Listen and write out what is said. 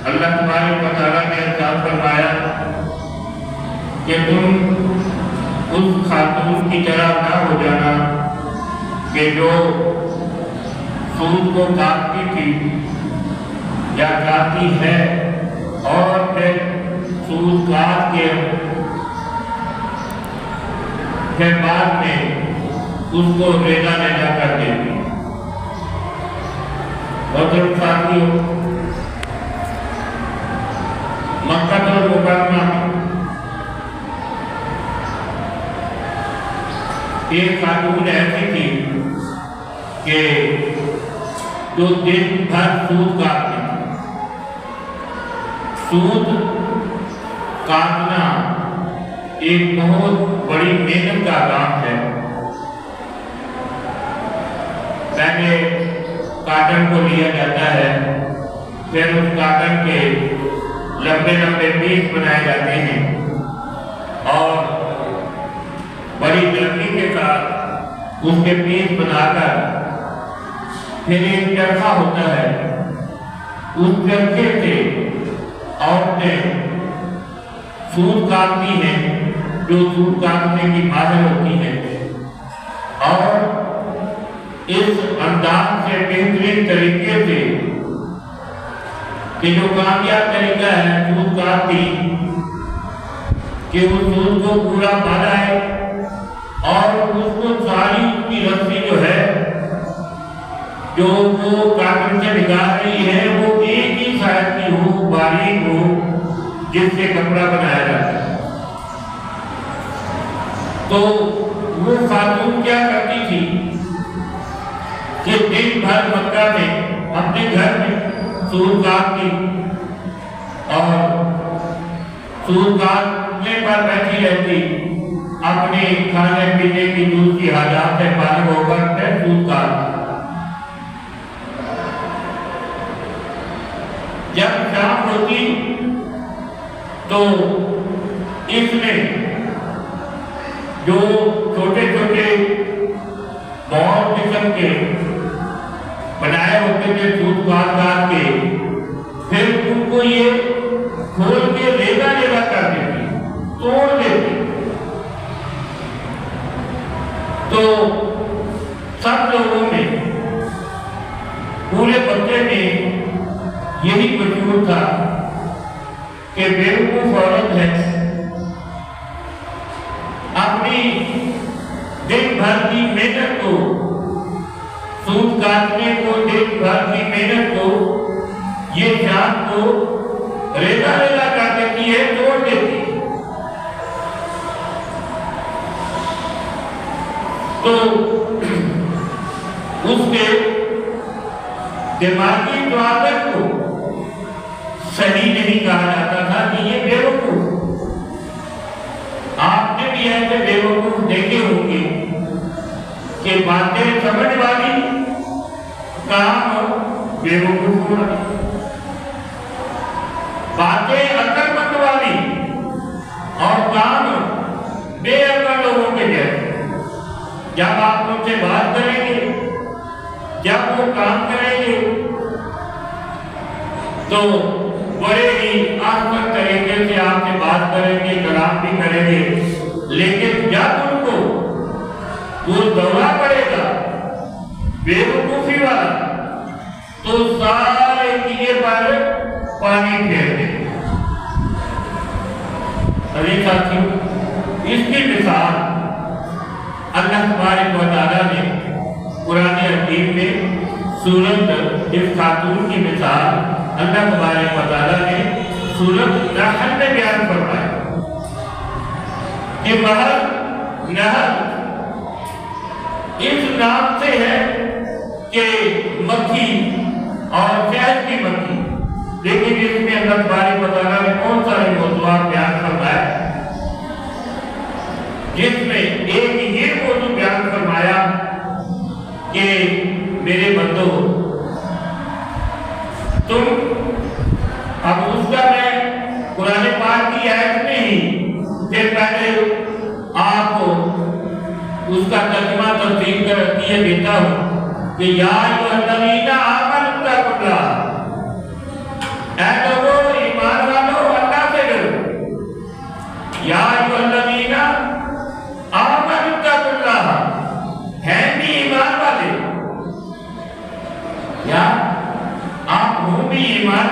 اللہ تبارک و تعالیٰ نے ارشاد فرمایا کہ تم اس خاتون کی طرح نہ ہو جانا کہ جو سود کو کاٹتی تھی یا کاٹتی ہے اور پھر سود کاٹ کے پھر بعد میں اس کو ریزہ ریزہ کر دیتی۔ محترم ساتھیوں، مکہ المکرمہ ایک خاتون ایسی تھی کہ جو دن بھر سود کاٹتی تھی۔ سود کاٹنا ایک بہت بڑی محنت کا کام ہے۔ پہلے کاٹن کو لیا جاتا ہے، پھر اس کاٹن کے لمبے لمبے پیس بنائے جاتے ہیں اور بڑی نرمی کے ساتھ اس کے پیس بنا کر پھر ایک چرخہ ہوتا ہے، اس چرخے سے عورتیں سود کاٹتی ہیں جو سود کاٹنے کی ماہر ہوتی ہیں، اور اس انداز سے بہترین طریقے سے کہ جو کامیاب طریقہ ہے سود کاٹتی کہ وہ سود کو پورا بنائے اور اس کو ساری اس کی رسی جو ہے جو وہ کاٹن سے نکال رہی ہے وہ ایک ہی سائز کی ہو، باریک ہو، جس سے کپڑا بنایا جاتا ہے۔ تو وہ خاتون کیا کرتی تھی کہ دن بھر مکہ میں اپنے گھر میں سود کاٹتی اور سود کاٹنے پر بیٹھی رہتی، اپنے کھانے پینے کی دوسری حاجات سے فارغ ہو کر پھر سود کاٹتی۔ جب شام ہوتی تو اس میں جو چھوٹے چھوٹے بہت قسم کے بنائے ہوتے تھے سود کاٹ کاٹ کے، پھر ان کو یہ کھول کے ریزہ ریزہ کر دیتی، توڑ دیتی۔ تو سب لوگوں میں پورے بچے میں یہی مشہور تھا کہ بیوقوف عورت ہے، اپنی دن بھر کی محنت کو، سود کاٹنے کو، دن بھر کی محنت کو یہ شام کو ریزہ ریزہ کر دیتی ہے، توڑ دیتی۔ تو اس کے دماغی طاقت کو صحیح نہیں کہا جاتا تھا کہ یہ بیوقوف۔ آپ نے بھی ایسے بیوقوف دیکھے ہوں گے کہ باتیں سمجھ والی، کام بیوقوف والی، باتیں عقل مند والی اور کام بے عقل لوگوں کے جیسے۔ جب آپ ان سے بات کریں گے، جب وہ کام کریں گے تو بڑے ہی آسان طریقے سے آپ سے بات کریں گے، کلام بھی کریں گے، لیکن جب ان کو وہ دورہ پڑے گا بیوقوفی والا تو سارے کیے پر پانی پھیر دیں گے۔ ابھی ساتھیوں، اس کی مثال اللہ تبارک و تعالیٰ نے قرآن حکیم میں سورۃ اس خاتون کی مثال اللہ تبارک و تعالیٰ نے سورۃ نحل میں بیان فرمایا کہ محل نحل اس نام سے ہے کہ مکھی اور شہد کی مکھی، لیکن اس میں اللہ تبارک و تعالیٰ نے بہت سارے موضوعات بیان فرمائے، جس میں ایک یہ موضوع بیان فرمایا کہ میرے بندو، تم اب اس کا میں قرآن پاک کی آیت میں ہی سے پہلے آپ کو اس کا ترجمہ تفسیر کر کے دیتا ہوں کہ یا ایھا الذین آمنوا اتقوا اللہ، اے لوگوں